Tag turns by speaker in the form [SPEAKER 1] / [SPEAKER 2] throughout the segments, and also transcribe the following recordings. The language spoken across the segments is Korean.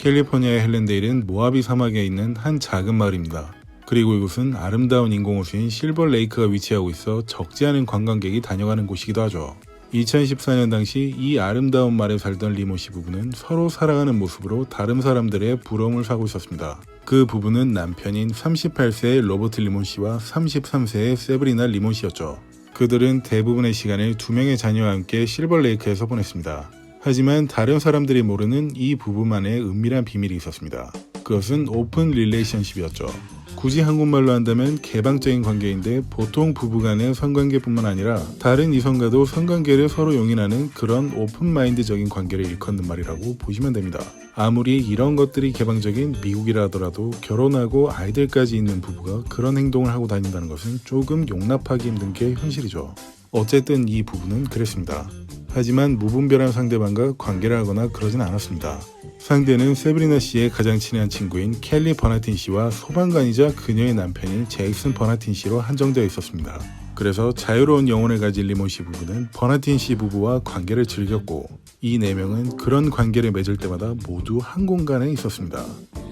[SPEAKER 1] 캘리포니아의 헬렌데일은 모하비 사막에 있는 한 작은 마을입니다. 그리고 이곳은 아름다운 인공호수인 실버레이크가 위치하고 있어 적지 않은 관광객이 다녀가는 곳이기도 하죠. 2014년 당시 이 아름다운 마을에 살던 리모씨 부부는 서로 살아가는 모습으로 다른 사람들의 부러움을 사고 있었습니다. 그 부부는 남편인 38세의 로버트 리모씨와 33세의 세브리나 리모씨였죠. 그들은 대부분의 시간을 두 명의 자녀와 함께 실버레이크에서 보냈습니다. 하지만 다른 사람들이 모르는 이 부부만의 은밀한 비밀이 있었습니다. 그것은 오픈 릴레이션십이었죠. 굳이 한국말로 한다면 개방적인 관계인데 보통 부부간의 성관계뿐만 아니라 다른 이성과도 성관계를 서로 용인하는 그런 오픈마인드적인 관계를 일컫는 말이라고 보시면 됩니다. 아무리 이런 것들이 개방적인 미국이라 하더라도 결혼하고 아이들까지 있는 부부가 그런 행동을 하고 다닌다는 것은 조금 용납하기 힘든 게 현실이죠. 어쨌든 이 부부는 그랬습니다. 하지만 무분별한 상대방과 관계를 하거나 그러진 않았습니다. 상대는 세브리나 씨의 가장 친한 친구인 켈리 버나틴 씨와 소방관이자 그녀의 남편인 제이슨 버나틴 씨로 한정되어 있었습니다. 그래서 자유로운 영혼을 가진 리모씨 부부는 버나틴 씨 부부와 관계를 즐겼고 이 4명은 그런 관계를 맺을 때마다 모두 한 공간에 있었습니다.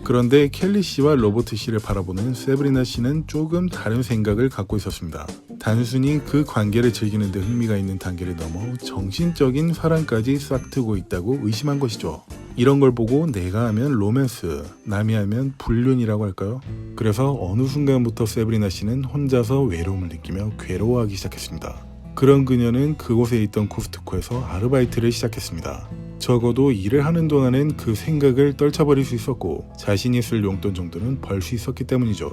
[SPEAKER 1] 그런데 켈리 씨와 로버트 씨를 바라보는 세브리나 씨는 조금 다른 생각을 갖고 있었습니다. 단순히 그 관계를 즐기는 데 흥미가 있는 단계를 넘어 정신적인 사랑까지 싹트고 있다고 의심한 것이죠. 이런 걸 보고 내가 하면 로맨스, 남이 하면 불륜이라고 할까요? 그래서 어느 순간부터 세브리나 씨는 혼자서 외로움을 느끼며 괴로워하기 시작했습니다. 그런 그녀는 그곳에 있던 코스트코에서 아르바이트를 시작했습니다. 적어도 일을 하는 동안엔 그 생각을 떨쳐버릴 수 있었고 자신이 쓸 용돈 정도는 벌 수 있었기 때문이죠.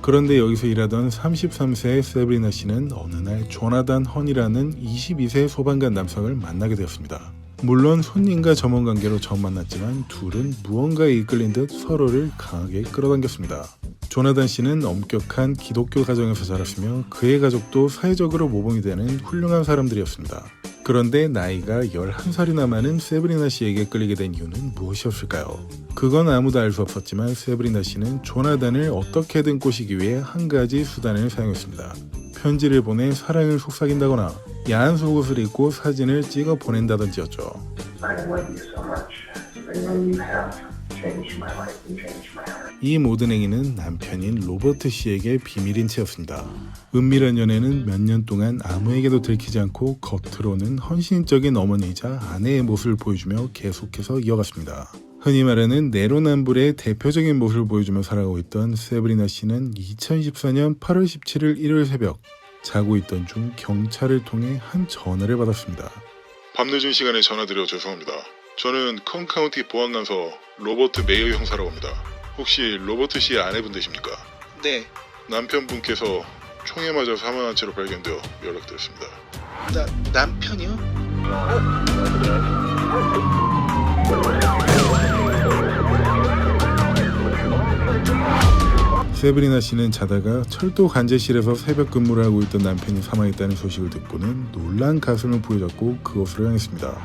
[SPEAKER 1] 그런데 여기서 일하던 33세의 세브리나 씨는 어느 날 조나단 헌이라는 22세 소방관 남성을 만나게 되었습니다. 물론 손님과 점원 관계로 처음 만났지만 둘은 무언가에 이끌린 듯 서로를 강하게 끌어당겼습니다. 조나단 씨는 엄격한 기독교 가정에서 자랐으며 그의 가족도 사회적으로 모범이 되는 훌륭한 사람들이었습니다. 그런데 나이가 11살이나 많은 세브리나 씨에게 끌리게 된 이유는 무엇이었을까요? 그건 아무도 알 수 없었지만 세브리나 씨는 조나단을 어떻게든 꼬시기 위해 한 가지 수단을 사용했습니다. 편지를 보내 사랑을 속삭인다거나 야한 속옷을 입고 사진을 찍어 보낸다든지였죠. 이 모든 행위는 남편인 로버트 씨에게 비밀인 채였습니다. 은밀한 연애는 몇 년 동안 아무에게도 들키지 않고 겉으로는 헌신적인 어머니이자 아내의 모습을 보여주며 계속해서 이어갔습니다. 흔히 말하는 내로남불의 대표적인 모습을 보여주며 살아가고 있던 세브리나 씨는 2014년 8월 17일 일요일 새벽 자고 있던 중 경찰을 통해 한 전화를 받았습니다.
[SPEAKER 2] 밤늦은 시간에 전화드려 죄송합니다. 저는 컨 카운티 보안관서 로버트 메이어 형사라고 합니다. 혹시 로버트 씨의 아내분 되십니까?
[SPEAKER 3] 네.
[SPEAKER 2] 남편분께서 총에 맞아 사망한 채로 발견되어 연락드렸습니다.
[SPEAKER 3] 남편이요?
[SPEAKER 1] 세브리나 씨는 자다가 철도 관제실에서 새벽 근무를 하고 있던 남편이 사망했다는 소식을 듣고는 놀란 가슴을 부여잡고 그곳으로 향했습니다.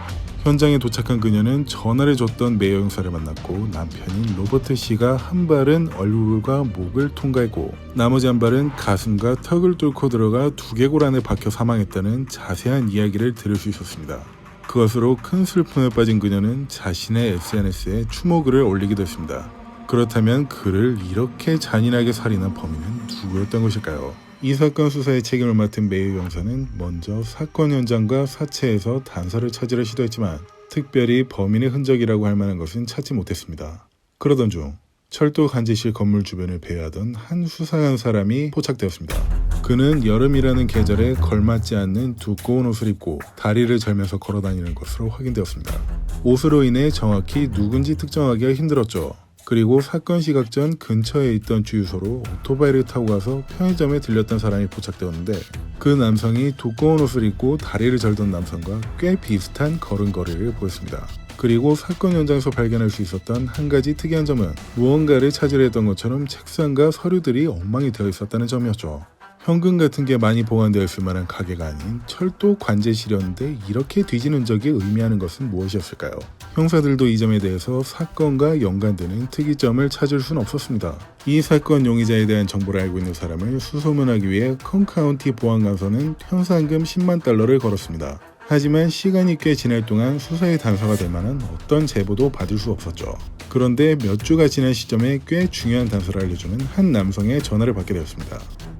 [SPEAKER 1] 현장에 도착한 그녀는 전화를 줬던 메이어 형사를 만났고 남편인 로버트 씨가 한 발은 얼굴과 목을 통과했고 나머지 한 발은 가슴과 턱을 뚫고 들어가 두개골 안에 박혀 사망했다는 자세한 이야기를 들을 수 있었습니다. 그것으로 큰 슬픔에 빠진 그녀는 자신의 SNS에 추모글을 올리기도 했습니다. 그렇다면 그를 이렇게 잔인하게 살인한 범인은 누구였던 것일까요? 이 사건 수사의 책임을 맡은 메이어 형사는 먼저 사건 현장과 사체에서 단서를 찾으려 시도했지만 특별히 범인의 흔적이라고 할 만한 것은 찾지 못했습니다. 그러던 중 철도 관제실 건물 주변을 배회하던 한 수상한 사람이 포착되었습니다. 그는 여름이라는 계절에 걸맞지 않는 두꺼운 옷을 입고 다리를 절면서 걸어다니는 것으로 확인되었습니다. 옷으로 인해 정확히 누군지 특정하기가 힘들었죠. 그리고 사건 시각 전 근처에 있던 주유소로 오토바이를 타고 가서 편의점에 들렸던 사람이 포착되었는데 그 남성이 두꺼운 옷을 입고 다리를 절던 남성과 꽤 비슷한 걸음걸이를 보였습니다. 그리고 사건 현장에서 발견할 수 있었던 한 가지 특이한 점은 무언가를 찾으려 했던 것처럼 책상과 서류들이 엉망이 되어 있었다는 점이었죠. 현금 같은 게 많이 보관되어 있을 만한 가게가 아닌 철도 관제실이었는데 이렇게 뒤지는 적이 의미하는 것은 무엇이었을까요? 형사들도 이 점에 대해서 사건과 연관되는 특이점을 찾을 수는 없었습니다. 이 사건 용의자에 대한 정보를 알고 있는 사람을 수소문하기 위해 컨 카운티 보안관서는 현상금 10만 달러를 걸었습니다. 하지만 시간이 꽤 지날 동안 수사의 단서가 될 만한 어떤 제보도 받을 수 없었죠. 그런데 몇 주가 지난 시점에 꽤 중요한 단서를 알려주는 한 남성의 전화를 받게 되었습니다.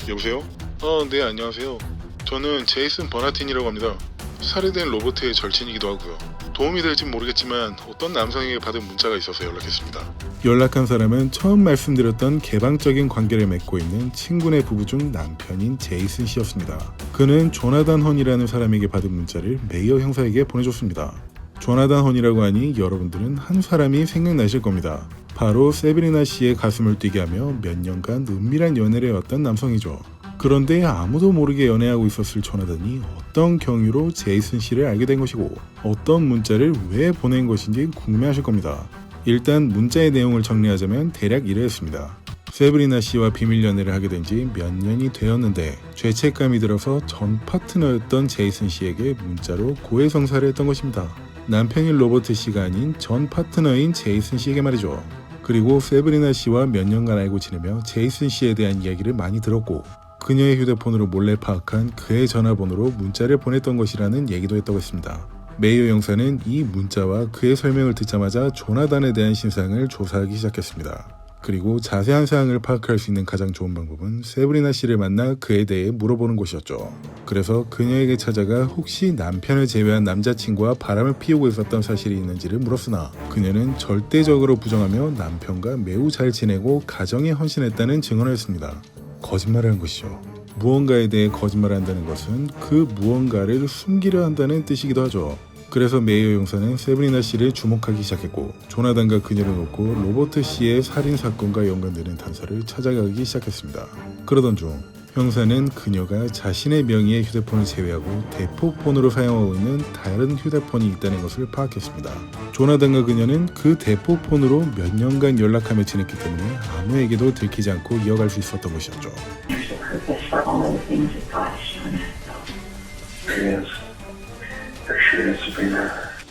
[SPEAKER 2] 여보세요? 네, 안녕하세요. 저는 제이슨 버나틴이라고 합니다. 살해된 로버트의 절친이기도 하고요. 도움이 될진 모르겠지만 어떤 남성에게 받은 문자가 있어서 연락했습니다.
[SPEAKER 1] 연락한 사람은 처음 말씀드렸던 개방적인 관계를 맺고 있는 친구네 부부 중 남편인 제이슨 씨였습니다. 그는 조나단 헌이라는 사람에게 받은 문자를 메이어 형사에게 보내줬습니다. 조나단 헌이라고 하니 여러분들은 한 사람이 생각나실 겁니다. 바로 세브리나 씨의 가슴을 뛰게 하며 몇 년간 은밀한 연애를 해왔던 남성이죠. 그런데 아무도 모르게 연애하고 있었을 조나단이 어떤 경위로 제이슨 씨를 알게 된 것이고 어떤 문자를 왜 보낸 것인지 궁금해하실 겁니다. 일단 문자의 내용을 정리하자면 대략 이러했습니다. 세브리나 씨와 비밀 연애를 하게 된 지 몇 년이 되었는데 죄책감이 들어서 전 파트너였던 제이슨 씨에게 문자로 고해성사를 했던 것입니다. 남편인 로버트 씨가 아닌 전 파트너인 제이슨 씨에게 말이죠. 그리고 세브리나 씨와 몇 년간 알고 지내며 제이슨 씨에 대한 이야기를 많이 들었고 그녀의 휴대폰으로 몰래 파악한 그의 전화번호로 문자를 보냈던 것이라는 얘기도 했다고 했습니다. 메이어 형사는 이 문자와 그의 설명을 듣자마자 조나단에 대한 신상을 조사하기 시작했습니다. 그리고 자세한 사항을 파악할 수 있는 가장 좋은 방법은 세브리나 씨를 만나 그에 대해 물어보는 것이었죠. 그래서 그녀에게 찾아가 혹시 남편을 제외한 남자친구와 바람을 피우고 있었던 사실이 있는지를 물었으나 그녀는 절대적으로 부정하며 남편과 매우 잘 지내고 가정에 헌신했다는 증언을 했습니다. 거짓말을 한 것이죠. 무언가에 대해 거짓말을 한다는 것은 그 무언가를 숨기려 한다는 뜻이기도 하죠. 그래서 메이어 형사는 세브리나 씨를 주목하기 시작했고 조나단과 그녀를 놓고 로버트 씨의 살인 사건과 연관되는 단서를 찾아가기 시작했습니다. 그러던 중 형사는 그녀가 자신의 명의의 휴대폰을 제외하고 대포폰으로 사용하고 있는 다른 휴대폰이 있다는 것을 파악했습니다. 조나단과 그녀는 그 대포폰으로 몇 년간 연락하며 지냈기 때문에 아무에게도 들키지 않고 이어갈 수 있었던 것이었죠.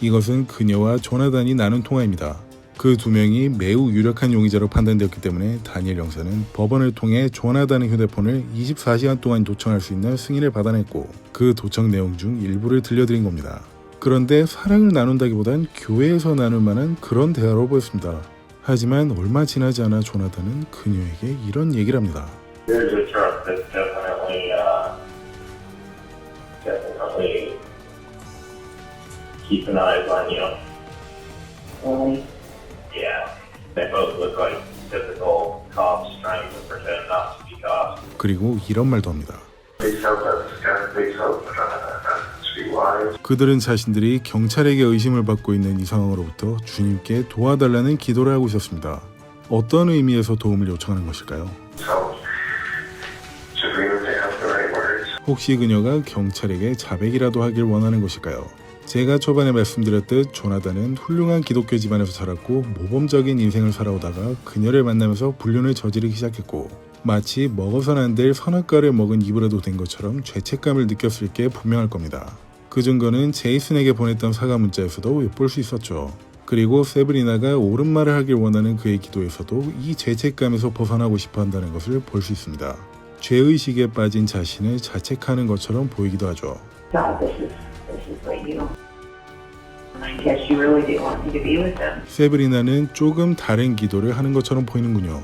[SPEAKER 1] 이것은 그녀와 조나단이 나눈 통화입니다. 그 두 명이 매우 유력한 용의자로 판단되었기 때문에 다니엘 형사는 법원을 통해 조나단의 휴대폰을 24시간 동안 도청할 수 있는 승인을 받아냈고 그 도청 내용 중 일부를 들려드린 겁니다. 그런데 사랑을 나눈다기보단 교회에서 나눌 만한 그런 대화로 보였습니다. 하지만 얼마 지나지 않아 조나단은 그녀에게 이런 얘기를 합니다.
[SPEAKER 3] There's a truck that's definitely keeping eyes on you.
[SPEAKER 4] Really?
[SPEAKER 3] Yeah, they both look like typical cops trying to pretend not to be cops.
[SPEAKER 1] 그리고 이런 말도 합니다.
[SPEAKER 4] Please help us, God. Please help us be wise.
[SPEAKER 1] 그들은 자신들이 경찰에게 의심을 받고 있는 이 상황으로부터 주님께 도와달라는 기도를 하고 있었습니다. 어떤 의미에서 도움을 요청하는 것일까요?
[SPEAKER 4] Help Sabrina to have the right words.
[SPEAKER 1] 혹시 그녀가 경찰에게 자백이라도 하길 원하는 것일까요? 제가 초반에 말씀드렸듯 조나단은 훌륭한 기독교 집안에서 자랐고 모범적인 인생을 살아오다가 그녀를 만나면서 불륜을 저지르기 시작했고 마치 먹어선 안 될 선악과를 먹은 이브라도 된 것처럼 죄책감을 느꼈을 게 분명할 겁니다. 그 증거는 제이슨에게 보냈던 사과 문자에서도 엿볼 수 있었죠. 그리고 세브리나가 옳은 말을 하길 원하는 그의 기도에서도 이 죄책감에서 벗어나고 싶어 한다는 것을 볼 수 있습니다. 죄의식에 빠진 자신을 자책하는 것처럼 보이기도 하죠.
[SPEAKER 4] God, this is what you. I guess you really do want me to be with them.
[SPEAKER 1] 세브리나는 조금 다른 기도를 하는 것처럼 보이는군요.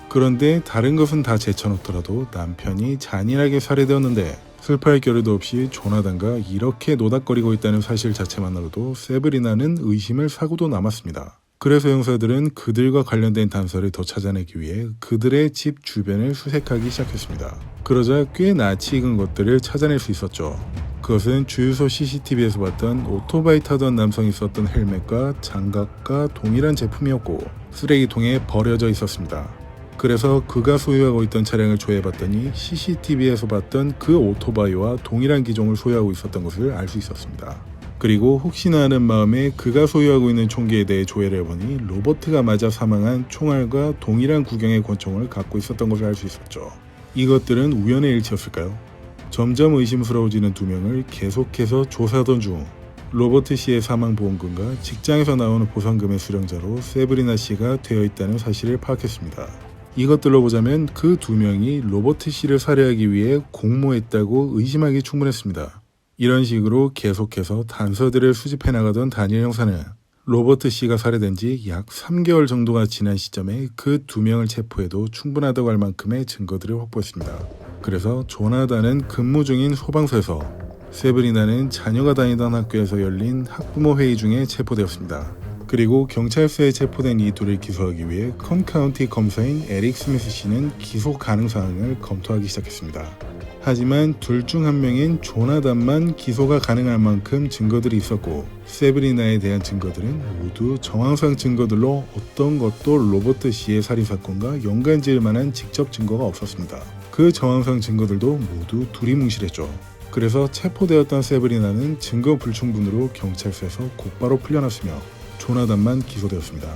[SPEAKER 1] 그런데 다른 것은 다 제쳐놓더라도 남편이 잔인하게 살해되었는데 슬퍼할 겨를도 없이 조나단과 이렇게 노닥거리고 있다는 사실 자체만으로도 세브리나는 의심을 사고도 남았습니다. 그래서 형사들은 그들과 관련된 단서를 더 찾아내기 위해 그들의 집 주변을 수색하기 시작했습니다. 그러자 꽤 낯이 익은 것들을 찾아낼 수 있었죠. 그것은 주유소 CCTV에서 봤던 오토바이 타던 남성이 썼던 헬멧과 장갑과 동일한 제품이었고 쓰레기통에 버려져 있었습니다. 그래서 그가 소유하고 있던 차량을 조회해봤더니 CCTV에서 봤던 그 오토바이와 동일한 기종을 소유하고 있었던 것을 알 수 있었습니다. 그리고 혹시나 하는 마음에 그가 소유하고 있는 총기에 대해 조회를 해보니 로버트가 맞아 사망한 총알과 동일한 구경의 권총을 갖고 있었던 것을 알 수 있었죠. 이것들은 우연의 일치였을까요? 점점 의심스러워지는 두 명을 계속해서 조사하던 중 로버트 씨의 사망보험금과 직장에서 나오는 보상금의 수령자로 세브리나 씨가 되어 있다는 사실을 파악했습니다. 이것들로 보자면 그 두 명이 로버트 씨를 살해하기 위해 공모했다고 의심하기 충분했습니다. 이런 식으로 계속해서 단서들을 수집해 나가던 다니엘 형사는 로버트 씨가 살해된 지 약 3개월 정도가 지난 시점에 그 2명을 체포해도 충분하다고 할 만큼의 증거들을 확보했습니다. 그래서 조나단은 근무 중인 소방서에서, 세브리나는 자녀가 다니던 학교에서 열린 학부모 회의 중에 체포되었습니다. 그리고 경찰서에 체포된 이 둘을 기소하기 위해 컨 카운티 검사인 에릭 스미스 씨는 기소 가능 사항을 검토하기 시작했습니다. 하지만 둘 중 한 명인 조나단만 기소가 가능할 만큼 증거들이 있었고, 세브리나에 대한 증거들은 모두 정황상 증거들로 어떤 것도 로버트 씨의 살인사건과 연관지을 만한 직접 증거가 없었습니다. 그 정황상 증거들도 모두 두리뭉실했죠. 그래서 체포되었던 세브리나는 증거 불충분으로 경찰서에서 곧바로 풀려났으며 조나단만 기소되었습니다.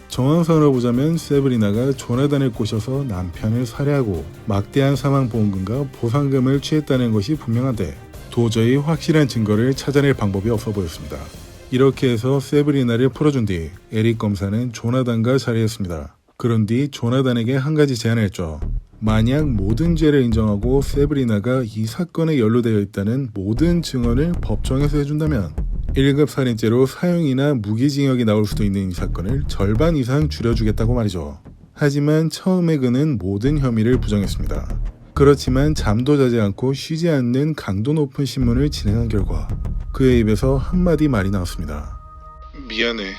[SPEAKER 1] 정황상으로 보자면 세브리나가 조나단을 꼬셔서 남편을 살해하고 막대한 사망보험금과 보상금을 취했다는 것이 분명한데 도저히 확실한 증거를 찾아낼 방법이 없어 보였습니다. 이렇게 해서 세브리나를 풀어준 뒤 에릭 검사는 조나단과 자리했습니다. 그런 뒤 조나단에게 한 가지 제안을 했죠. 만약 모든 죄를 인정하고 세브리나가 이 사건에 연루되어 있다는 모든 증언을 법정에서 해준다면 1급 살인죄로 사형이나 무기징역이 나올 수도 있는 이 사건을 절반 이상 줄여주겠다고 말이죠. 하지만 처음에 그는 모든 혐의를 부정했습니다. 그렇지만 잠도 자지 않고 쉬지 않는 강도 높은 신문을 진행한 결과 그의 입에서 한마디 말이 나왔습니다.
[SPEAKER 2] 미안해.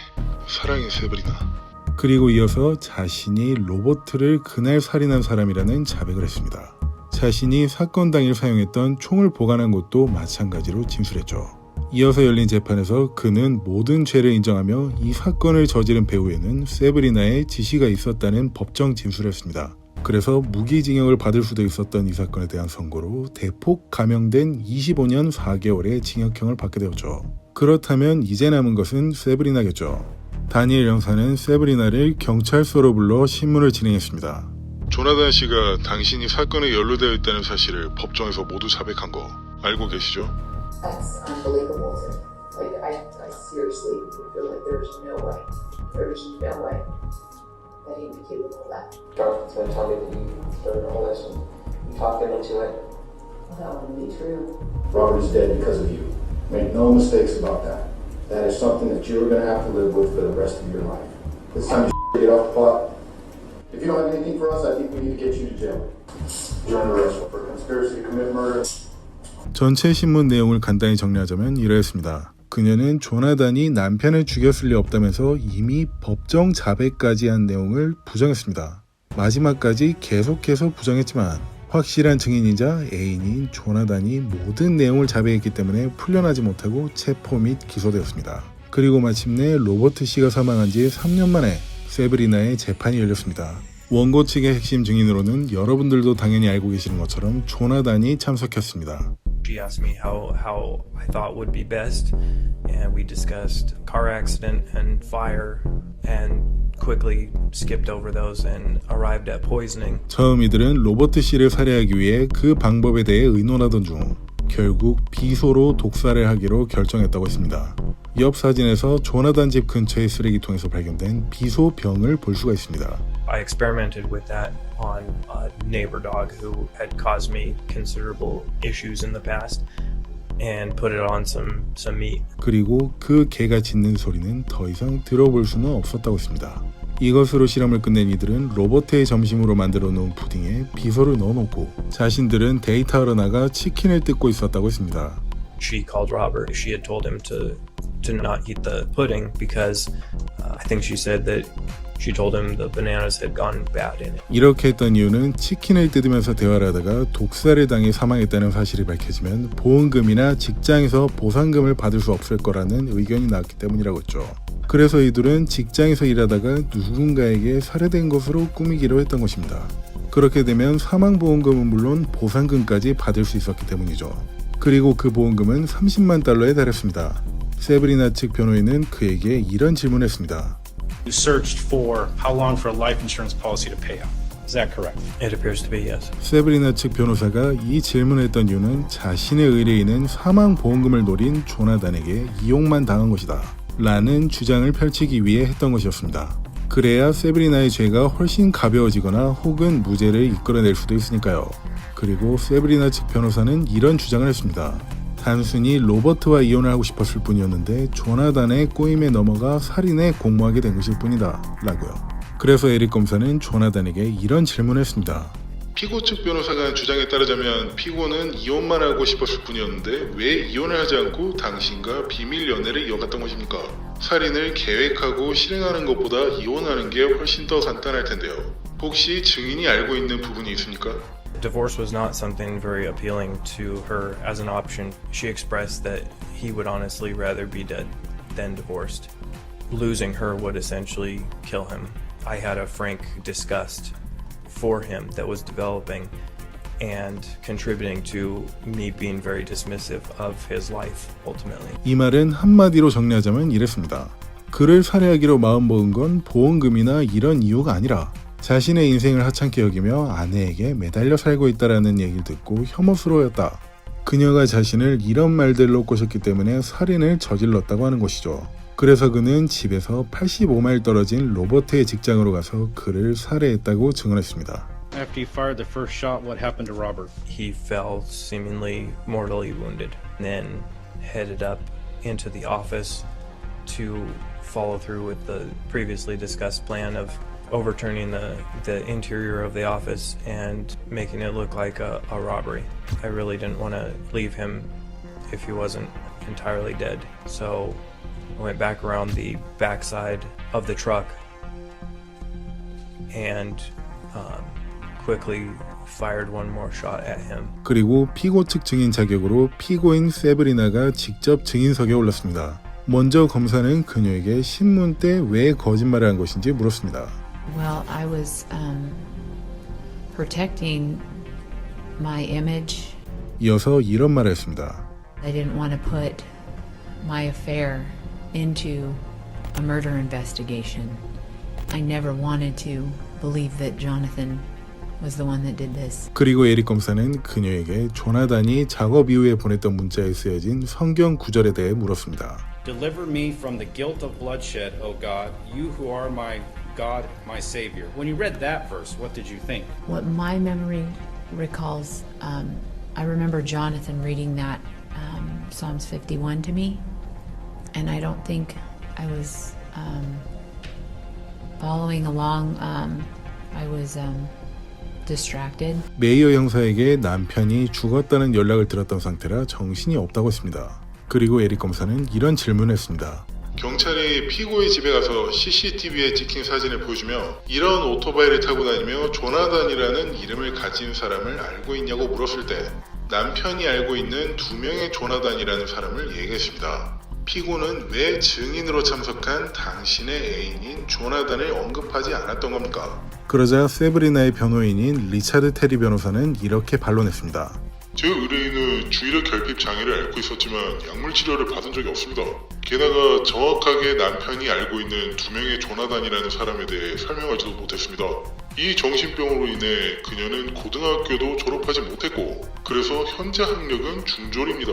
[SPEAKER 2] 사랑해, 세브리나.
[SPEAKER 1] 그리고 이어서 자신이 로버트를 그날 살인한 사람이라는 자백을 했습니다. 자신이 사건 당일 사용했던 총을 보관한 것도 마찬가지로 진술했죠. 이어서 열린 재판에서 그는 모든 죄를 인정하며 이 사건을 저지른 배후에는 세브리나의 지시가 있었다는 법정 진술을 했습니다. 그래서 무기징역을 받을 수도 있었던 이 사건에 대한 선고로 대폭 감형된 25년 4개월의 징역형을 받게 되었죠. 그렇다면 이제 남은 것은 세브리나겠죠. 다니엘 형사는 세브리나를 경찰서로 불러 신문을 진행했습니다.
[SPEAKER 2] 조나단 씨가 당신이 사건에 연루되어 있다는 사실을 법정에서 모두 자백한 거 알고 계시죠?
[SPEAKER 5] That's unbelievable. Like, I seriously feel like there's no way that he'd be capable of that.
[SPEAKER 6] Jonathan's gonna tell me that you started all this and you talked him into it.
[SPEAKER 5] Well, that wouldn't be true.
[SPEAKER 7] Robert is dead because of you. Make no mistakes about that. That is something that you're going to have to live with for the rest of your life. It's time to get off the pot. If you don't have anything for us, I think we need to get you to jail. You're under arrest for conspiracy to commit murder.
[SPEAKER 1] 전체 신문 내용을 간단히 정리하자면 이러했습니다. 그녀는 조나단이 남편을 죽였을 리 없다면서 이미 법정 자백까지 한 내용을 부정했습니다. 마지막까지 계속해서 부정했지만 확실한 증인이자 애인인 조나단이 모든 내용을 자백했기 때문에 풀려나지 못하고 체포 및 기소되었습니다. 그리고 마침내 로버트 씨가 사망한 지 3년 만에 세브리나의 재판이 열렸습니다. 원고 측의 핵심 증인으로는 여러분들도 당연히 알고 계시는 것처럼 조나단이 참석했습니다.
[SPEAKER 8] She asked me how I thought would be best, and we discussed car accident and fire, and quickly skipped over those and arrived at poisoning.
[SPEAKER 1] 처음 이들은 로버트 씨를 살해하기 위해 그 방법에 대해 의논하던 중 결국 비소로 독살을 하기로 결정했다고 했습니다. 옆 사진에서 조나단 집 근처의 쓰레기통에서 발견된 비소병을 볼 수가 있습니다.
[SPEAKER 8] I experimented with that on a neighbor dog who had caused me considerable issues in the past and put it on some meat.
[SPEAKER 1] 그리고 그 개가 짖는 소리는 더 이상 들어볼 수는 없었다고 했습니다. 이것으로 실험을 끝낸 이들은 로버트의 점심으로 만들어 놓은 푸딩에 비소를 넣어놓고 자신들은 데이트하러 나가 치킨을 뜯고 있었다고 했습니다.
[SPEAKER 8] She called Robert. She had told him to not eat the pudding because I think she said that she told him the bananas had gone bad in it.
[SPEAKER 1] 이렇게 했던 이유는 치킨을 뜯으면서 대화를 하다가 독살을 당해 사망했다는 사실이 밝혀지면 보험금이나 직장에서 보상금을 받을 수 없을 거라는 의견이 나왔기 때문이라고 했죠. 그래서 이들은 직장에서 일하다가 누군가에게 살해된 것으로 꾸미기로 했던 것입니다. 그렇게 되면 사망보험금은 물론 보상금까지 받을 수 있었기 때문이죠. 그리고 그 보험금은 30만 달러에 달했습니다. 세브리나 측 변호인은 그에게 이런 질문을 했습니다.
[SPEAKER 9] You searched for how long for a life insurance policy to pay out. Is that correct?
[SPEAKER 8] It appears to be, yes.
[SPEAKER 1] 세브리나 측 변호사가 이 질문을 했던 이유는 자신의 의뢰인은 사망보험금을 노린 조나단에게 이용만 당한 것이다 라는 주장을 펼치기 위해 했던 것이었습니다. 그래야 세브리나의 죄가 훨씬 가벼워지거나 혹은 무죄를 이끌어낼 수도 있으니까요. 그리고 세브리나 측 변호사는 이런 주장을 했습니다. 단순히 로버트와 이혼을 하고 싶었을 뿐이었는데 조나단의 꼬임에 넘어가 살인에 공모하게 된 것일 뿐이다 라고요. 그래서 에릭 검사는 조나단에게 이런 질문을 했습니다.
[SPEAKER 2] 피고 측 변호사가 한 주장에 따르자면 피고는 이혼만 하고 싶었을 뿐이었는데 왜 이혼을 하지 않고 당신과 비밀 연애를 이어갔던 것입니까? 살인을 계획하고 실행하는 것보다 이혼하는 게 훨씬 더 간단할 텐데요. 혹시 증인이 알고 있는 부분이 있습니까?
[SPEAKER 8] Divorce was not something very appealing to her as an option. She expressed that he would honestly rather be dead than divorced. Losing her would essentially kill him. I had a frank disgust for him that was developing and contributing to me being very dismissive of his life ultimately.
[SPEAKER 1] 이 말은 한마디로 정리하자면 이랬습니다. 그를 살해하기로 마음먹은 건 보험금이나 이런 이유가 아니라 자신의 인생을 하찮게 여기며 아내에게 매달려 살고 있다라는 얘기를 듣고 혐오스러웠다. 그녀가 자신을 이런 말들로 꼬셨기 때문에 살인을 저질렀다고 하는 것이죠. 그래서 그는 집에서 85마일 떨어진 로버트의 직장으로 가서 그를 살해했다고 증언했습니다.
[SPEAKER 9] After you fired the first shot, what happened to Robert?
[SPEAKER 8] He fell seemingly mortally wounded, then headed up into the office to follow through with the previously discussed plan of overturning the interior of the office and making it look like a robbery. I really didn't want to leave him if he wasn't entirely dead. So I went back around the backside of the truck and quickly fired one more shot at him.
[SPEAKER 1] 그리고 피고 측 증인 자격으로 피고인 세브리나가 직접 증인석에 올랐습니다. 먼저 검사는 그녀에게 신문 때 왜 거짓말을 한 것인지 물었습니다.
[SPEAKER 10] Well, I was protecting my image.
[SPEAKER 1] 이어서 이런 말을 했습니다.
[SPEAKER 10] I didn't want to put my affair into a murder investigation. I never wanted to believe that Jonathan was the one that did this.
[SPEAKER 1] 그리고 에릭 검사는 그녀에게 조나단이 작업 이후에 보냈던 문자에 쓰여진 성경 구절에 대해 물었습니다.
[SPEAKER 11] Deliver me from the guilt of bloodshed, O God, you who are my God, my Savior. When you read that verse, what did you think?
[SPEAKER 10] What my memory recalls, I remember Jonathan reading that Psalms 51 to me, and I don't think I was following along. I was distracted.
[SPEAKER 1] 메이어 형사에게 남편이 죽었다는 연락을 들었던 상태라 정신이 없다고 했습니다. 그리고 에릭 검사는 이런 질문을 했습니다.
[SPEAKER 2] 경찰이 피고의 집에 가서 CCTV에 찍힌 사진을 보여주며 이런 오토바이를 타고 다니며 조나단이라는 이름을 가진 사람을 알고 있냐고 물었을 때 남편이 알고 있는 2명의 조나단이라는 사람을 얘기했습니다. 피고는 왜 증인으로 참석한 당신의 애인인 조나단을 언급하지 않았던 겁니까?
[SPEAKER 1] 그러자 세브리나의 변호인인 리차드 테리 변호사는 이렇게 반론했습니다.
[SPEAKER 2] 제 의뢰인은 주의력 결핍 장애를 앓고 있었지만 약물 치료를 받은 적이 없습니다. 게다가 정확하게 남편이 알고 있는 2명의 조나단이라는 사람에 대해 설명하지도 못했습니다. 이 정신병으로 인해 그녀는 고등학교도 졸업하지 못했고 그래서 현재 학력은 중졸입니다.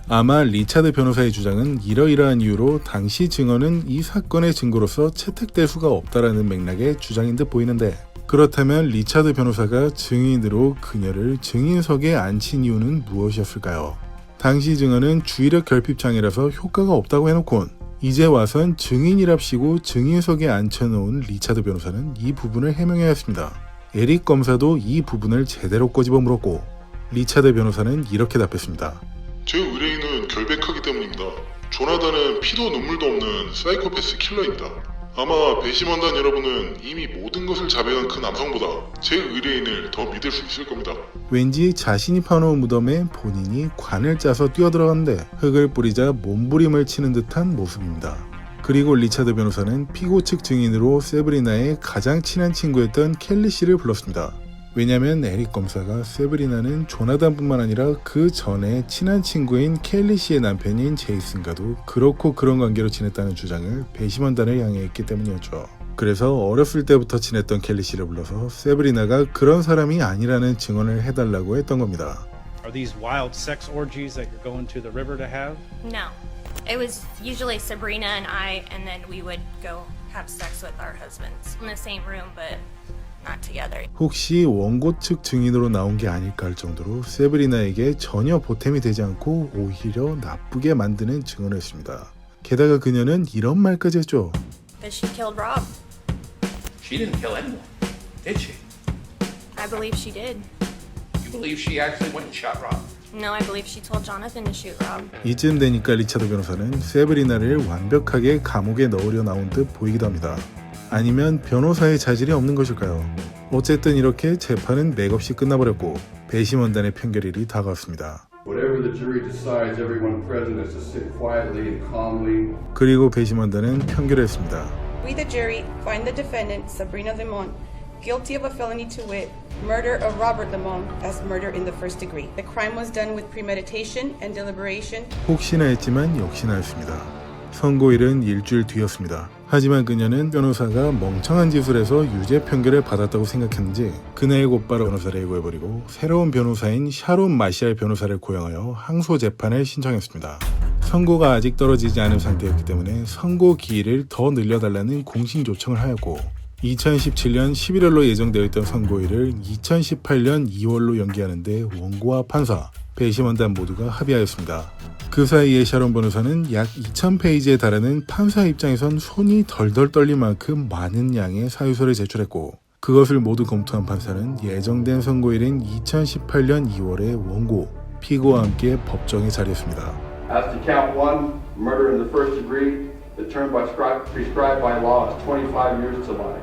[SPEAKER 1] 아마 리차드 변호사의 주장은 이러이러한 이유로 당시 증언은 이 사건의 증거로서 채택될 수가 없다라는 맥락의 주장인 듯 보이는데 그렇다면 리차드 변호사가 증인으로 그녀를 증인석에 앉힌 이유는 무엇이었을까요? 당시 증언은 주의력 결핍 장애라서 효과가 없다고 해놓곤 이제 와선 증인이랍시고 증인석에 앉혀놓은 리차드 변호사는 이 부분을 해명해야 했습니다. 에릭 검사도 이 부분을 제대로 꼬집어 물었고 리차드 변호사는 이렇게 답했습니다.
[SPEAKER 2] 제 의뢰인은 결백하기 때문입니다. 조나단은 피도 눈물도 없는 사이코패스 킬러입니다. 아마 배심원단 여러분은 이미 모든 것을 자백한 그 남성보다 제 의뢰인을 더 믿을 수 있을 겁니다.
[SPEAKER 1] 왠지 자신이 파놓은 무덤에 본인이 관을 짜서 뛰어들어갔는데 흙을 뿌리자 몸부림을 치는 듯한 모습입니다. 그리고 리차드 변호사는 피고 측 증인으로 세브리나의 가장 친한 친구였던 켈리 씨를 불렀습니다. 왜냐면 에릭 검사가 세브리나는 조나단뿐만 아니라 그 전에 친한 친구인 켈리 씨의 남편인 제이슨과도 그렇고 그런 관계로 지냈다는 주장을 배심원단을 향해 했기 때문이었죠. 그래서 어렸을 때부터 친했던 켈리 씨를 불러서 세브리나가 그런 사람이 아니라는 증언을 해달라고 했던 겁니다.
[SPEAKER 9] Are these wild sex orgies that you're going to the river to have?
[SPEAKER 12] No. It was usually Sabrina and I, and then we would go have sex with our husbands in the same room, but not together.
[SPEAKER 1] 혹시 원고 측 증인으로 나온 게 아닐까 할 정도로 세브리나에게 전혀 보탬이 되지 않고 오히려 나쁘게 만드는 증언을 했습니다. 게다가 그녀는 이런 말까지 했죠.
[SPEAKER 12] That she killed Rob.
[SPEAKER 6] She didn't kill anyone, did she?
[SPEAKER 12] I believe she did.
[SPEAKER 6] You believe she actually went and shot Rob?
[SPEAKER 12] No, I believe she told Jonathan to shoot Rob.
[SPEAKER 1] 이쯤 되니까 리차드 변호사는 세브리나를 완벽하게 감옥에 넣으려 나온 듯 보이기도 합니다. 아니면 변호사의 자질이 없는 것일까요? 어쨌든 이렇게 재판은 맥없이 끝나버렸고 배심원단의 판결일이 다가왔습니다.
[SPEAKER 13] Whatever the jury decides, everyone present is to sit quietly and calmly.
[SPEAKER 1] 그리고 배심원단은 판결을 했습니다.
[SPEAKER 14] We the jury find the defendant, Sabrina Limon, guilty of a felony to wit, murder of Robert Limon as murder in the first degree. The crime was done with premeditation and deliberation.
[SPEAKER 1] 혹시나 했지만 역시나 했습니다. 선고일은 일주일 뒤였습니다. 하지만 그녀는 변호사가 멍청한 짓을 해서 유죄 판결을 받았다고 생각했는지 그날 곧바로 변호사를 해고해버리고 새로운 변호사인 샤론 마샬 변호사를 고용하여 항소 재판을 신청했습니다. 선고가 아직 떨어지지 않은 상태였기 때문에 선고 기일을 더 늘려달라는 공식 요청을 하였고 2017년 11월로 예정되어 있던 선고일을 2018년 2월로 연기하는데 원고와 판사, 배심원단 모두가 합의하였습니다. 그 사이에 샤론 변호사는 약 2000페이지에 달하는 판사 입장에선 손이 덜덜 떨릴 만큼 많은 양의 사유서를 제출했고 그것을 모두 검토한 판사는 예정된 선고일인 2018년 2월에 원고, 피고와 함께 법정에 자리했습니다.
[SPEAKER 13] As to count 1, murder in the first degree, the term prescribed by law is 25 years to life.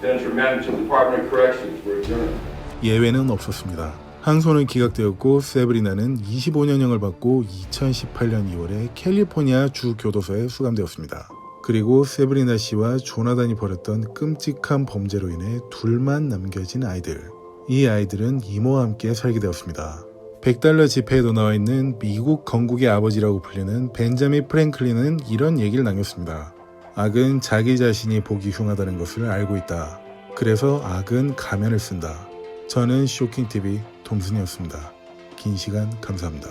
[SPEAKER 13] Then it's remanded to the Department of Corrections for adjournment.
[SPEAKER 1] 예외는 없었습니다. 항소는 기각되었고 세브리나는 25년형을 받고 2018년 2월에 캘리포니아 주 교도소에 수감되었습니다. 그리고 세브리나 씨와 조나단이 벌였던 끔찍한 범죄로 인해 둘만 남겨진 아이들. 이 아이들은 이모와 함께 살게 되었습니다. $100 지폐에도 나와 있는 미국 건국의 아버지라고 불리는 벤자민 프랭클린은 이런 얘기를 남겼습니다. 악은 자기 자신이 보기 흉하다는 것을 알고 있다. 그래서 악은 가면을 쓴다. 저는 쇼킹TV 톰슨이었습니다. 긴 시간 감사합니다.